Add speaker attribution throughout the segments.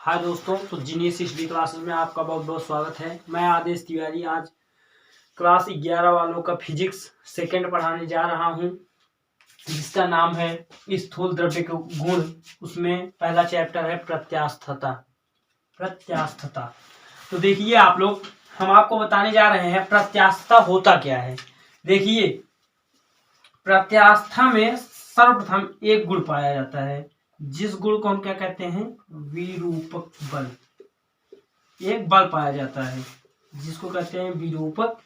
Speaker 1: हाय दोस्तों, तो genius history classes में आपका बहुत बहुत स्वागत है। मैं आदेश तिवारी आज क्लास 11 वालों का फिजिक्स सेकंड पढ़ाने जा रहा हूं, जिसका नाम है स्थूल द्रव्य के गुण। उसमें पहला चैप्टर है प्रत्यास्थता। तो देखिए आप लोग, हम आपको बताने जा रहे हैं प्रत्यास्थता होता क्या है। देखिए, प्रत्यास्था में सर्वप्रथम एक गुण पाया जाता है, जिस गुण को हम क्या कहते हैं, विरूपक बल। एक बल पाया जाता है जिसको कहते हैं विरूपक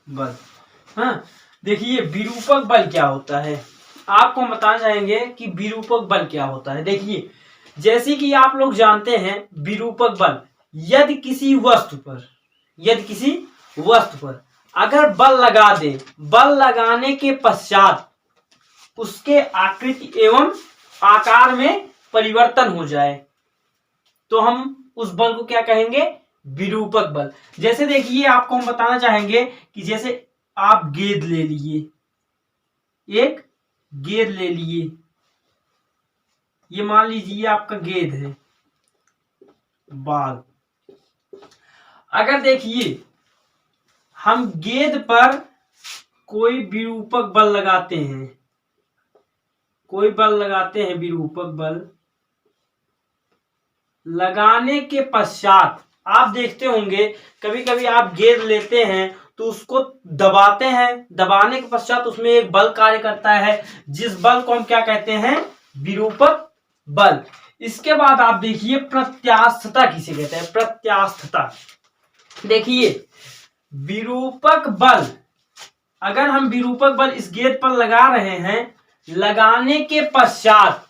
Speaker 1: बल। हाँ, देखिए विरूपक बल क्या होता है, आपको हम बताना चाहेंगे कि विरूपक बल क्या होता है। देखिए, जैसे कि आप लोग जानते हैं, विरूपक बल यदि किसी वस्तु पर अगर बल लगा दे, बल लगाने के पश्चात उसके आकृति एवं आकार में परिवर्तन हो जाए, तो हम उस बल को क्या कहेंगे, विरूपक बल। जैसे देखिए, आपको हम बताना चाहेंगे कि जैसे आप गेंद ले लिए, एक गेंद ले लिए, ये मान लीजिए आपका गेंद है, बॉल। अगर देखिए हम गेंद पर कोई विरूपक बल लगाते हैं, विरूपक बल लगाने के पश्चात आप देखते होंगे, कभी कभी आप गेंद लेते हैं तो उसको दबाते हैं, दबाने के पश्चात उसमें एक बल कार्य करता है, जिस बल को हम क्या कहते हैं, विरूपक बल। इसके बाद आप देखिए प्रत्यास्थता किसे कहते हैं, प्रत्यास्थता। देखिए, विरूपक बल, अगर हम विरूपक बल इस गेंद पर लगा रहे हैं, लगाने के पश्चात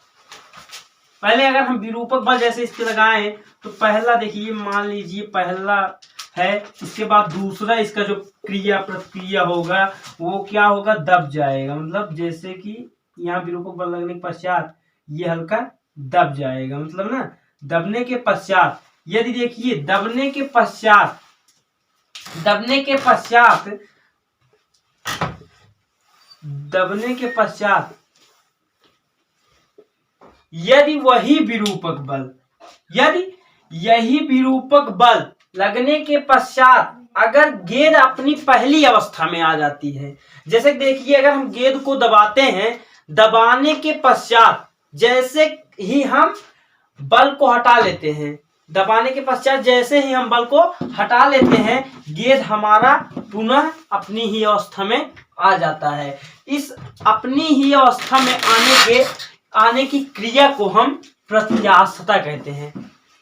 Speaker 1: पहले अगर हम विरूपक बल जैसे इस पे लगाएं तो पहला देखिए, मान लीजिए पहला है, इसके बाद दूसरा इसका जो प्रतिक्रिया होगा वो क्या होगा, दब जाएगा। मतलब जैसे कि यहाँ विरूपक बल लगने के पश्चात ये हल्का दब जाएगा, मतलब ना, दबने के पश्चात यदि देखिए दबने के पश्चात यदि यही विरूपक बल लगने के पश्चात अगर गेंद अपनी पहली अवस्था में आ जाती है, जैसे देखिए अगर हम गेंद को दबाते हैं, दबाने के पश्चात जैसे ही हम बल को हटा लेते हैं, गेंद हमारा पुनः अपनी ही अवस्था में आ जाता है। इस अपनी ही अवस्था में आने की क्रिया को हम प्रत्यास्थता कहते हैं।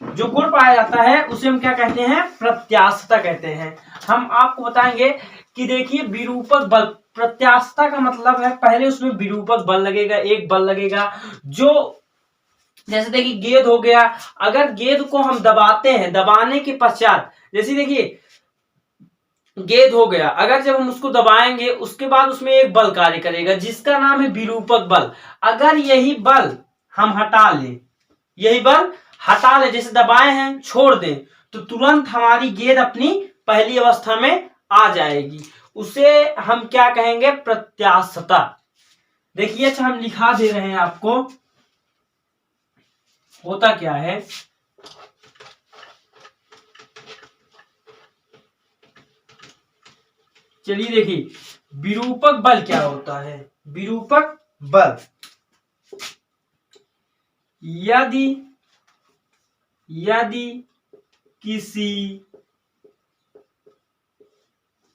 Speaker 1: जो गुण पाया जाता है उसे हम क्या कहते हैं, प्रत्यास्थता कहते हैं। हम आपको बताएंगे कि देखिए विरूपक बल, प्रत्यास्थता का मतलब है पहले उसमें विरूपक बल लगेगा, एक बल लगेगा, जो जैसे देखिए गेंद हो गया, अगर गेंद को हम दबाते हैं, दबाने के पश्चात जैसे देखिए गेंद हो गया, अगर जब हम उसको दबाएंगे उसके बाद उसमें एक बल कार्य करेगा जिसका नाम है विरूपक बल। अगर यही बल हम हटा लें, जैसे दबाए हैं छोड़ दें, तो तुरंत हमारी गेंद अपनी पहली अवस्था में आ जाएगी, उसे हम क्या कहेंगे, प्रत्यास्थता। देखिए, अच्छा हम लिखा दे रहे हैं आपको होता क्या है। चलिए देखिए, विरूपक बल क्या होता है। विरूपक बल यदि किसी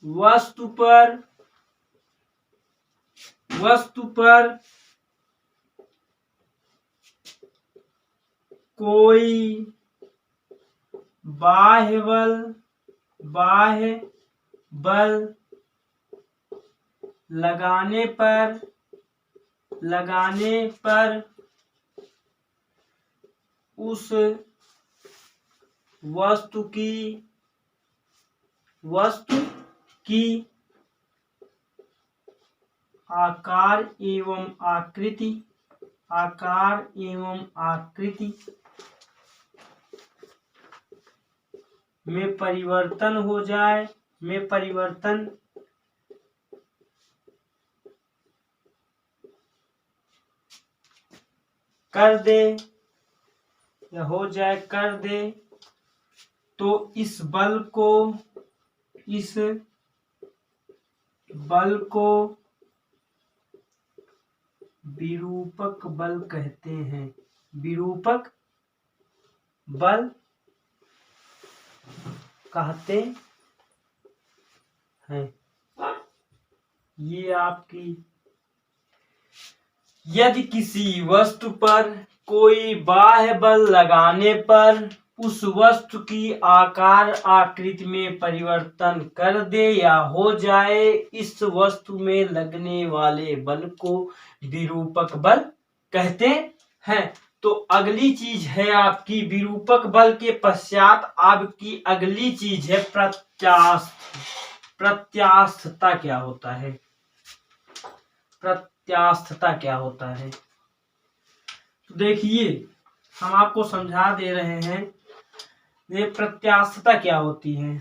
Speaker 1: वस्तु पर कोई बाह्य बल लगाने पर उस वस्तु की आकार एवं आकृति में परिवर्तन हो जाए, कर दे, या हो जाए कर दे, तो इस बल को विरूपक बल कहते हैं। विरूपक बल कहते हैं। ये आपकी, यदि किसी वस्तु पर कोई बाह्य बल लगाने पर उस वस्तु की आकार आकृति में परिवर्तन कर दे या हो जाए, इस वस्तु में लगने वाले बल को विरूपक बल कहते हैं। तो अगली चीज है आपकी विरूपक बल के पश्चात आपकी अगली चीज है प्रत्यास्थता क्या होता है। प्रत्यास्थता क्या होता है, तो देखिए हम आपको समझा दे रहे हैं ये प्रत्यास्थता क्या होती है।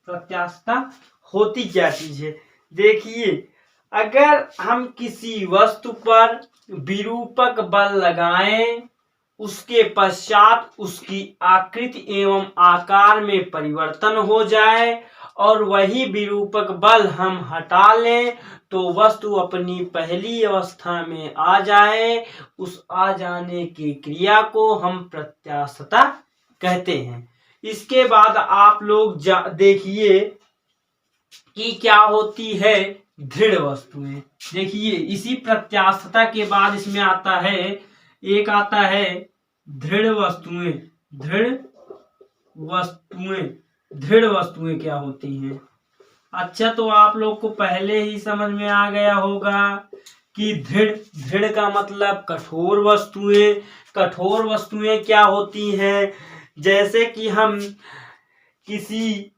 Speaker 1: प्रत्यास्थता होती क्या चीज है, देखिए अगर हम किसी वस्तु पर विरूपक बल लगाएं, उसके पश्चात उसकी आकृति एवं आकार में परिवर्तन हो जाए और वही विरूपक बल हम हटा लें, तो वस्तु अपनी पहली अवस्था में आ जाए। उस आ जाने की क्रिया को हम प्रत्यास्थता कहते हैं। इसके बाद आप लोग देखिए कि क्या होती है दृढ़ वस्तुएं। देखिए इसी प्रत्यास्थता के बाद इसमें आता है, एक आता है दृढ़ वस्तुएं। दृढ़ वस्तुएं क्या होती हैं। अच्छा, तो आप लोग को पहले ही समझ में आ गया होगा कि दृढ़ का मतलब कठोर वस्तुएं। कठोर वस्तुएं क्या होती हैं, जैसे कि हम किसी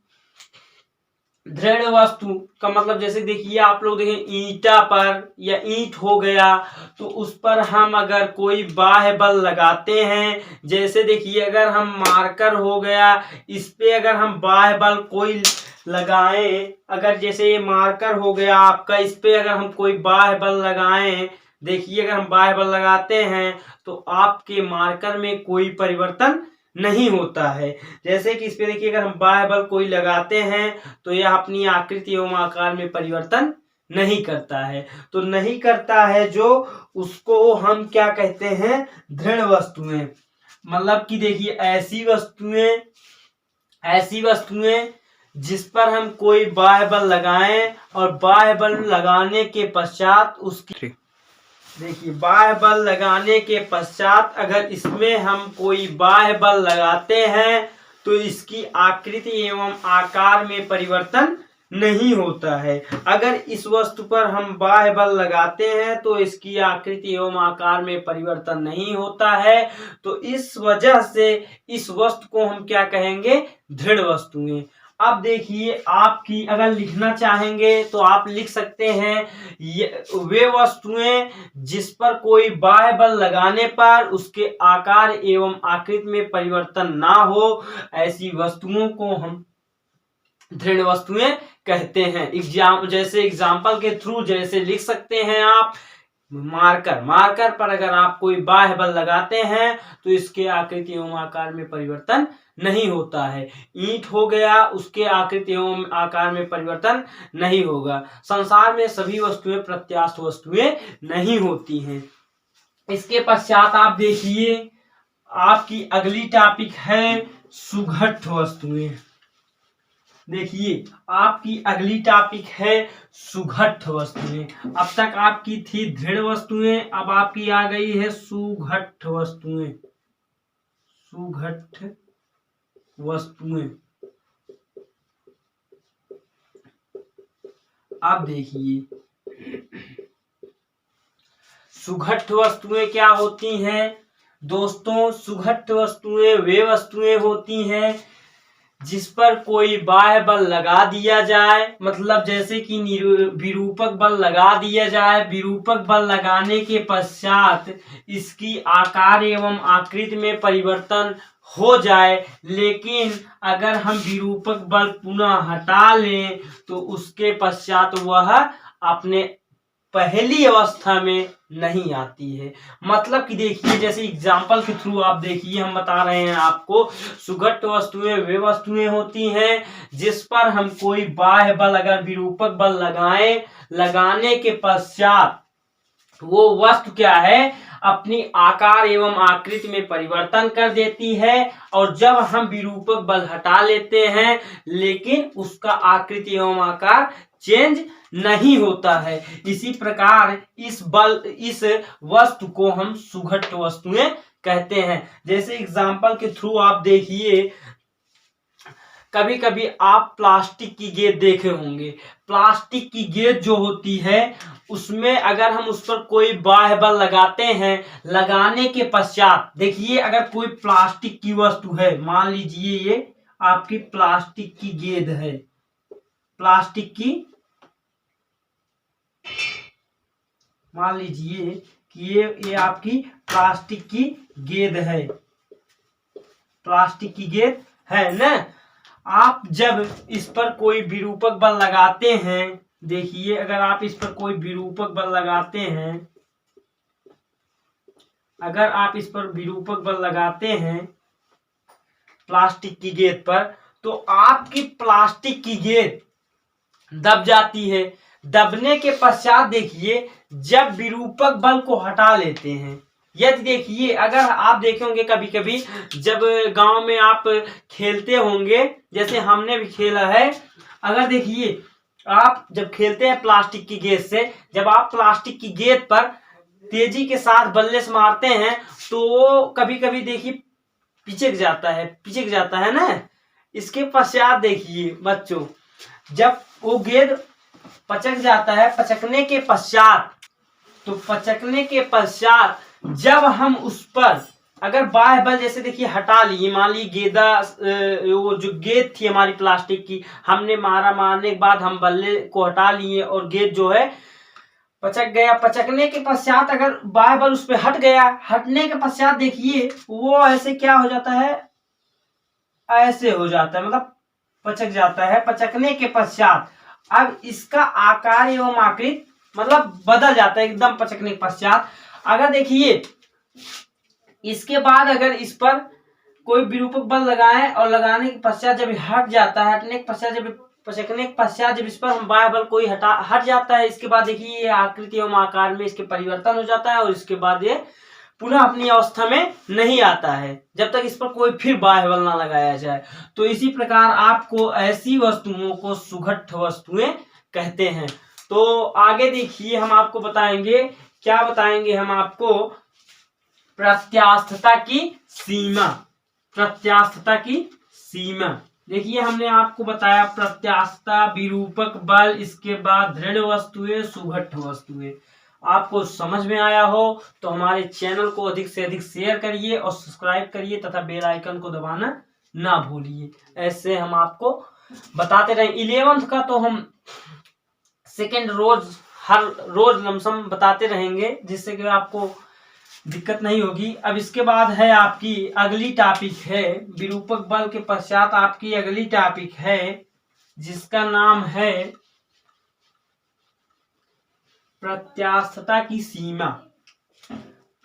Speaker 1: दृढ़ वस्तु का मतलब, जैसे देखिए आप लोग देखें ईंटा पर या ईंट हो गया, तो उस पर हम अगर कोई बाह्य बल लगाते हैं, जैसे देखिए अगर हम मार्कर हो गया, इस पे अगर हम बाह्य बल कोई लगाएं, अगर जैसे ये मार्कर हो गया आपका, इस पे अगर हम कोई बाह्य बल लगाएं, देखिए अगर हम बाह्य बल लगाते हैं तो आपके मार्कर में कोई परिवर्तन नहीं होता है। जैसे कि इस पे देखिए अगर हम बाह्य बल कोई लगाते हैं तो यह अपनी आकृति एवं आकार में परिवर्तन नहीं करता है। तो नहीं करता है जो, उसको हम क्या कहते हैं, दृढ़ वस्तुएं। मतलब कि देखिए ऐसी वस्तुएं जिस पर हम कोई बाह्य बल लगाएं और बाह्य बल लगाने के पश्चात उसकी, देखिए बाह्य बल लगाने के पश्चात अगर इसमें हम कोई बाह्य बल लगाते हैं तो इसकी आकृति एवं आकार में परिवर्तन नहीं होता है। अगर इस वस्तु पर हम बाह्य बल लगाते हैं तो इसकी आकृति एवं आकार में परिवर्तन नहीं होता है। तो इस वजह से इस वस्तु को हम क्या कहेंगे, दृढ़ वस्तुएं। अब देखिए आपकी अगर लिखना चाहेंगे तो आप लिख सकते हैं, वे वस्तुएं जिस पर कोई बाह्य बल लगाने पर उसके आकार एवं आकृति में परिवर्तन ना हो, ऐसी वस्तुओं को हम दृढ़ वस्तुएं कहते हैं। जैसे एग्जाम्पल के थ्रू जैसे लिख सकते हैं आप, मार्कर पर अगर आप कोई बाह्य बल लगाते हैं तो इसके आकृति एवं आकार में परिवर्तन नहीं होता है। ईंट हो गया, उसके आकृति एवं आकार में परिवर्तन नहीं होगा। संसार में सभी वस्तुएं प्रत्यास्थ वस्तुएं नहीं होती हैं। इसके पश्चात आप देखिए आपकी अगली टॉपिक है सुघट्ट वस्तुएं। देखिए आपकी अगली टॉपिक है सुघट्ट वस्तुएं। अब तक आपकी थी दृढ़ वस्तुएं, अब आपकी आ गई है सुघट्ट वस्तुएं। सुघट्ट वस्तुएं। अब देखिए सुघट्ट वस्तुएं क्या होती हैं दोस्तों। सुघट्ट वस्तुएं वे वस्तुएं होती हैं जिस पर कोई बाह्य बल लगा दिया जाए, मतलब जैसे कि विरूपक बल लगा दिया जाए। विरूपक बल लगाने के पश्चात इसकी आकार एवं आकृति में परिवर्तन हो जाए, लेकिन अगर हम विरूपक बल पुनः हटा लें तो उसके पश्चात वह अपने पहली अवस्था में नहीं आती है। मतलब कि देखिए, जैसे एग्जाम्पल के थ्रू आप देखिए, हम बता रहे हैं आपको, सुघट्ट वस्तुएं वे वस्तुएं होती हैं जिस पर हम कोई बाह्य बल अगर विरूपक बल लगाने के पश्चात वो वस्तु क्या है, अपनी आकार एवं आकृति में परिवर्तन कर देती है। और जब हम विरूपक बल हटा लेते हैं लेकिन उसका आकृति एवं आकार चेंज नहीं होता है। इसी प्रकार इस वस्तु को हम सुघट्ट वस्तुएं कहते हैं। जैसे एग्जाम्पल के थ्रू आप देखिए, कभी कभी आप प्लास्टिक की गेंद देखे होंगे। प्लास्टिक की गेंद जो होती है उसमें अगर हम उस पर कोई बाह्य बल लगाते हैं, लगाने के पश्चात देखिए, अगर कोई प्लास्टिक की वस्तु है, मान लीजिए ये आपकी प्लास्टिक की गेंद है, प्लास्टिक की, मान लीजिए कि ये आपकी प्लास्टिक की गेंद है, प्लास्टिक की गेंद है ना। आप जब इस पर कोई विरूपक बल लगाते हैं, देखिए अगर आप इस पर कोई विरूपक बल लगाते हैं, अगर आप इस पर विरूपक बल लगाते हैं प्लास्टिक की गेंद पर, तो आपकी प्लास्टिक की गेंद दब जाती है। दबने के पश्चात देखिए, जब विरूपक बल को हटा लेते हैं, यदि देखिए अगर आप देखे होंगे कभी कभी जब गांव में आप खेलते होंगे, जैसे हमने भी खेला है, अगर देखिए आप जब खेलते हैं प्लास्टिक की गेंद से, जब आप प्लास्टिक की गेंद पर तेजी के साथ बल्ले से मारते हैं तो कभी कभी देखिए पिचक जाता है ना। इसके पश्चात देखिए बच्चों, जब वो गेंद पचक जाता है, पचकने के पश्चात जब हम उस पर अगर बाह्य बल जैसे देखिए हटा लिए, मान ली वो जो गेंद थी हमारी प्लास्टिक की, हमने मारने के बाद हम बल्ले को हटा लिए और गेंद जो है पचक गया। पचकने के पश्चात अगर बाह्य बल उस पर हट गया, हटने के पश्चात देखिए वो ऐसे क्या हो जाता है, ऐसे हो जाता है, मतलब पचक जाता है। पचकने के पश्चात अब इसका आकार एवं आकृति मतलब बदल जाता है एकदम पचकने के पश्चात। अगर देखिए इसके बाद अगर इस पर कोई विरूपक बल लगाएं और लगाने के पश्चात जब हट जाता है, हटने के पश्चात जब पचकने के पश्चात जब इस पर हम बाह्य बल कोई हट जाता है, इसके बाद देखिए ये आकृति एवं आकार में इसके परिवर्तन हो जाता है और इसके बाद ये पुनः अपनी अवस्था में नहीं आता है जब तक इस पर कोई फिर बाह्य बल ना लगाया जाए। तो इसी प्रकार आपको ऐसी वस्तुओं को सुघट्ट वस्तुएं कहते हैं। तो आगे देखिए हम आपको बताएंगे, क्या बताएंगे हम आपको, प्रत्यास्थता की सीमा। प्रत्यास्थता की सीमा देखिए, हमने आपको बताया प्रत्यास्थता, विरूपक बल, इसके बाद दृढ़ वस्तुएं, सुघट्ट वस्तुएं। आपको समझ में आया हो तो हमारे चैनल को अधिक से अधिक शेयर करिए और सब्सक्राइब करिए तथा बेल आइकन को दबाना ना भूलिए। ऐसे हम आपको बताते रहे। 11th का तो हम सेकेंड हर रोज लमसम बताते रहेंगे जिससे कि आपको दिक्कत नहीं होगी। अब इसके बाद है आपकी अगली टॉपिक है, विरूपक बल के पश्चात आपकी अगली टॉपिक है जिसका नाम है प्रत्यास्थता की सीमा।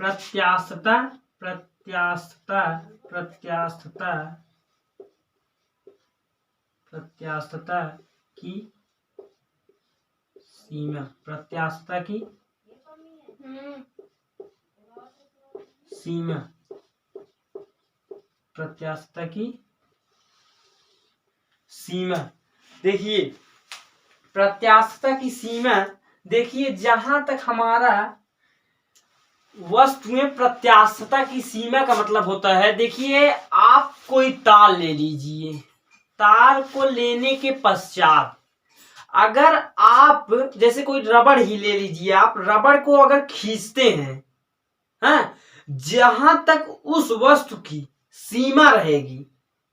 Speaker 1: प्रत्यास्थता प्रत्यास्थता प्रत्यास्थता प्रत्यास्थता की सीमा। प्रत्यास्थता की सीमा। प्रत्यास्थता की सीमा देखिए, प्रत्यास्थता की सीमा देखिए, जहां तक हमारा वस्तुएं प्रत्यास्थता की सीमा का मतलब होता है, देखिए आप कोई तार ले लीजिए, तार को लेने के पश्चात अगर आप जैसे कोई रबड़ ही ले लीजिए, आप रबड़ को अगर खींचते हैं, हाँ, जहां तक उस वस्तु की सीमा रहेगी,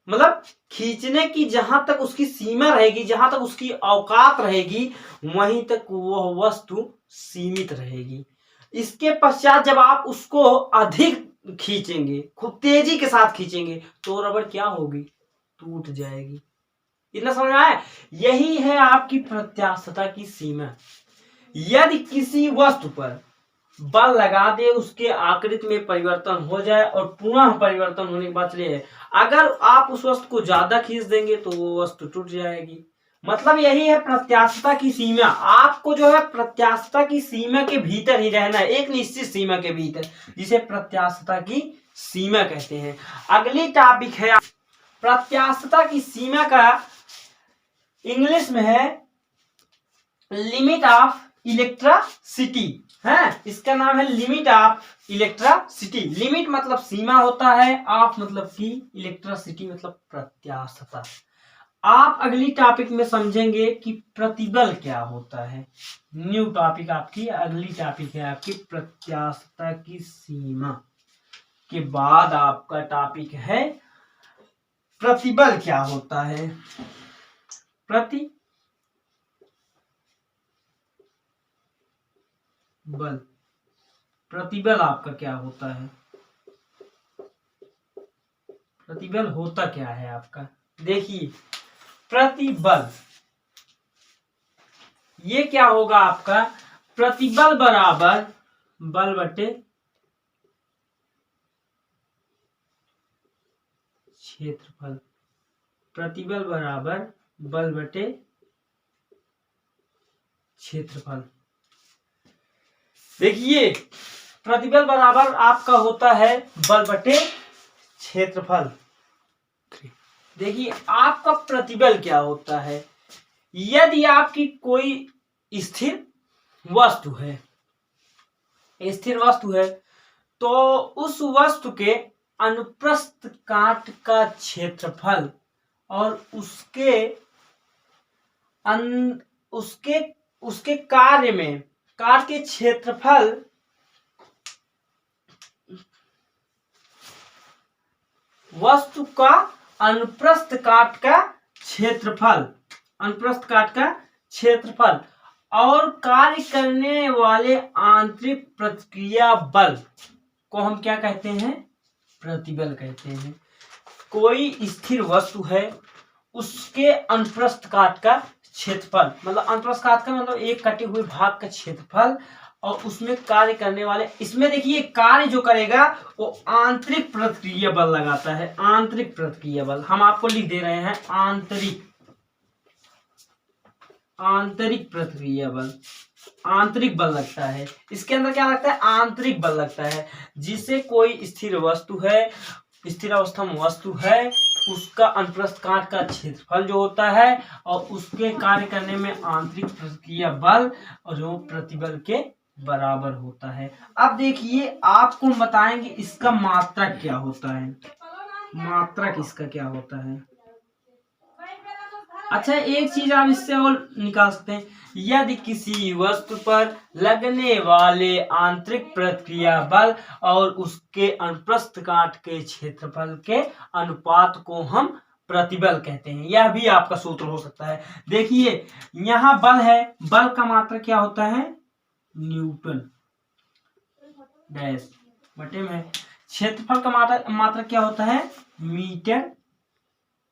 Speaker 1: मतलब खींचने की जहां तक उसकी सीमा रहेगी, जहां तक उसकी औकात रहेगी, वहीं तक वह वस्तु सीमित रहेगी। इसके पश्चात जब आप उसको अधिक खींचेंगे, खूब तेजी के साथ खींचेंगे, तो रबड़ क्या होगी, टूट जाएगी। इतना समझ में आया? यही है आपकी प्रत्यास्थता की सीमा। यदि किसी वस्तु पर बल लगा दे, उसके आकृति में परिवर्तन हो जाए और पुनः परिवर्तन होने के बाद चलिए, अगर आप उस वस्तु को ज्यादा खींच देंगे तो वो वस्तु टूट जाएगी। मतलब यही है प्रत्यास्थता की सीमा। आपको जो है प्रत्यास्थता की सीमा के भीतर ही रहना है, एक निश्चित सीमा के भीतर, जिसे प्रत्यास्थता की सीमा कहते हैं। अगली टॉपिक है प्रत्यास्थता की सीमा का इंग्लिश में है लिमिट ऑफ इलेक्ट्रिसिटी है, इसका नाम है लिमिट ऑफ इलेक्ट्रिसिटी। लिमिट मतलब सीमा होता है, ऑफ मतलब की, इलेक्ट्रिसिटी मतलब प्रत्यास्थता। आप अगली टॉपिक में समझेंगे कि प्रतिबल क्या होता है। न्यू टॉपिक आपकी अगली टॉपिक है आपकी प्रत्यास्थता की सीमा के बाद आपका टॉपिक है प्रतिबल क्या होता है। प्रतिबल आपका क्या होता है, प्रतिबल होता क्या है आपका। देखिए प्रतिबल ये क्या होगा आपका, प्रतिबल बराबर बल बटे क्षेत्रफल। प्रतिबल बराबर बल बटे क्षेत्रफल। देखिए प्रतिबल बराबर आपका होता है बल बटे क्षेत्रफल। देखिए आपका प्रतिबल क्या होता है, यदि आपकी कोई स्थिर वस्तु है, स्थिर वस्तु है, तो उस वस्तु के अनुप्रस्थ काट का क्षेत्रफल और उसके कार्य में काट के क्षेत्रफल वस्तु का अनुप्रस्थ काट का क्षेत्रफल, अनुप्रस्थ काट का क्षेत्रफल और कार्य करने वाले आंतरिक प्रतिक्रिया बल को हम क्या कहते हैं, प्रतिबल कहते हैं। कोई स्थिर वस्तु है, उसके अनुप्रस्थ काट का क्षेत्रफल, मतलब अनुप्रस्थ काट का मतलब एक कटे हुए भाग का क्षेत्रफल और उसमें कार्य करने वाले, इसमें देखिए कार्य जो करेगा वो आंतरिक प्रतिक्रिया बल लगाता है। आंतरिक प्रतिक्रिया बल हम आपको लिख दे रहे हैं, आंतरिक प्रतिक्रिया बल, आंतरिक बल लगता है। इसके अंदर क्या लगता है, आंतरिक बल लगता है, जिसे कोई स्थिर वस्तु है, स्थिर अवस्था में वस्तु है, उसका अनुप्रस्थ काट का क्षेत्रफल जो होता है और उसके कार्य करने में आंतरिक प्रतिक्रिया बल और जो प्रतिबल के बराबर होता है। अब देखिए आपको बताएंगे इसका मात्रक क्या होता है, मात्रक इसका क्या होता है। अच्छा एक चीज आप इससे और निकाल सकते हैं, यदि किसी वस्तु पर लगने वाले आंतरिक प्रतिक्रिया बल और उसके अनुप्रस्थ काट के क्षेत्रफल के अनुपात को हम प्रतिबल कहते हैं। यह भी आपका सूत्र हो सकता है। देखिए यहाँ बल है, बल का मात्रक क्या होता है, न्यूटन डैश बटे में, क्षेत्रफल का मात्रक क्या होता है, मीटर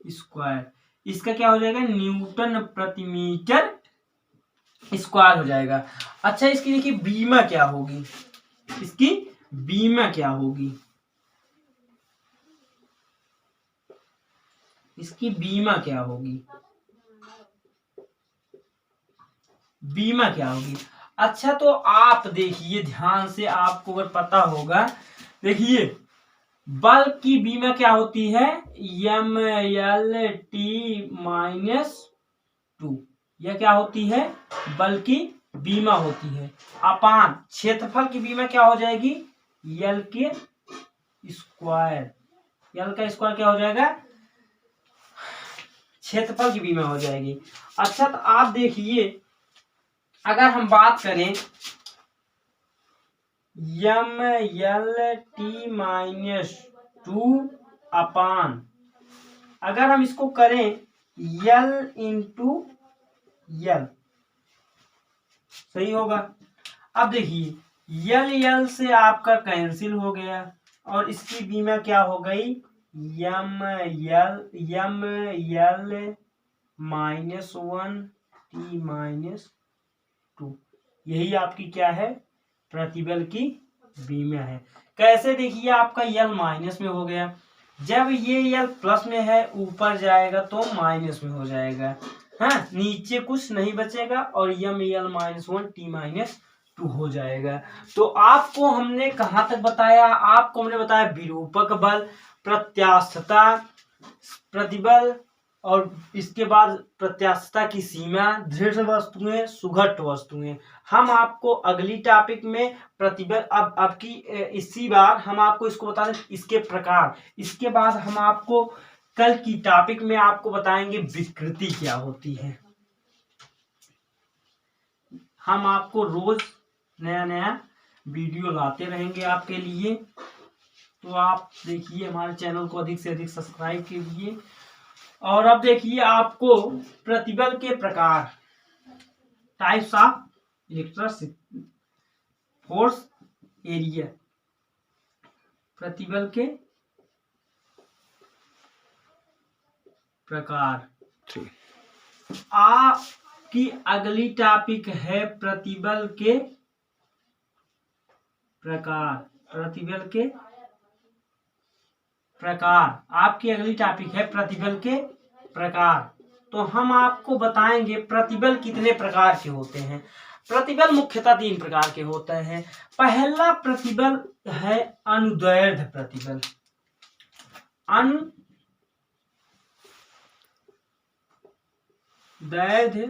Speaker 1: स्क्वायर, इसका क्या हो जाएगा, न्यूटन प्रति मीटर स्क्वायर हो जाएगा। अच्छा इसकी देखिए बीमा क्या होगी, इसकी बीमा क्या होगी, इसकी बीमा क्या होगी, बीमा क्या होगी। अच्छा तो आप देखिए ध्यान से, आपको अगर पता होगा, देखिए बल की बीमा क्या होती है, एम एल टी -2, यह क्या होती है, बल की बीमा होती है, अपान क्षेत्रफल की बीमा क्या हो जाएगी, यल के स्क्वायर, यल का स्क्वायर क्या हो जाएगा, क्षेत्रफल की बीमा हो जाएगी। अच्छा तो आप देखिए अगर हम बात करें एम एल टी -2 अपान, अगर हम इसको करें यल इंटू यल, सही होगा। अब देखिए यल यल से आपका कैंसिल हो गया और इसकी बीमा क्या हो गई, एम यल -1 t -2, यही आपकी क्या है, प्रतिबल की विमा है। कैसे, देखिए आपका यल माइनस में हो गया, जब ये यल प्लस में है ऊपर जाएगा तो माइनस में हो जाएगा, हाँ नीचे कुछ नहीं बचेगा और यम यल -1 t -2 हो जाएगा। तो आपको हमने कहाँ तक बताया, आपको हमने बताया विरूपक बल, प्रत्यास्थता, प्रतिबल और इसके बाद प्रत्यास्थता की सीमा, दृढ़ वस्तुएं, सुघट वस्तुएं। हम आपको अगली टॉपिक में प्रतिबल अब की इसी बार हम आपको इसको बता दें इसके प्रकार, इसके बाद हम आपको कल की टॉपिक में आपको बताएंगे विकृति क्या होती है। हम आपको रोज नया नया वीडियो लाते रहेंगे आपके लिए, तो आप देखिए हमारे चैनल को अधिक से अधिक सब्सक्राइब कीजिए। और अब देखिए आपको प्रतिबल के प्रकार, types of electric force area, प्रतिबल के प्रकार। आपकी अगली टॉपिक है प्रतिबल के प्रकार, प्रतिबल के प्रकार। आपकी अगली टॉपिक है प्रतिबल के प्रकार। तो हम आपको बताएंगे प्रतिबल कितने प्रकार के होते हैं। प्रतिबल मुख्यतः 3 प्रकार के होते हैं। पहला प्रतिबल है अनुदैर्ध्य प्रतिबल। अनुदैर्ध्य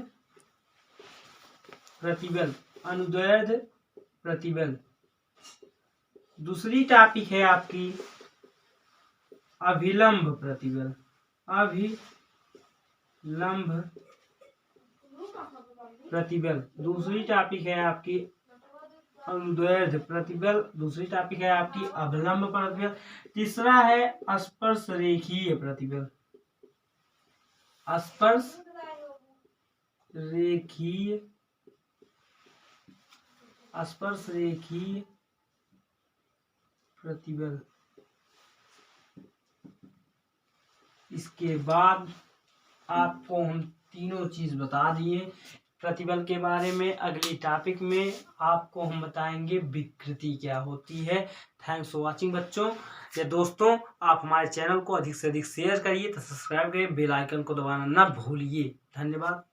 Speaker 1: प्रतिबल, अनुदैर्ध्य प्रतिबल। दूसरी टॉपिक है आपकी अभिलंब प्रतिबल, अभिलंब प्रतिबल। दूसरी टॉपिक है आपकी अनुदैर्ध्य प्रतिबल, दूसरी टॉपिक है आपकी अभिलंब प्रतिबल। तीसरा है स्पर्श रेखीय प्रतिबल, स्पर्श रेखीय, स्पर्श रेखीय प्रतिबल। इसके बाद आपको हम तीनों चीज बता दिए प्रतिबल के बारे में। अगली टॉपिक में आपको हम बताएंगे विकृति क्या होती है। थैंक्स फॉर वॉचिंग बच्चों या दोस्तों, आप हमारे चैनल को अधिक से अधिक शेयर करिए, तो सब्सक्राइब करिए, बेल आइकन को दबाना ना भूलिए। धन्यवाद।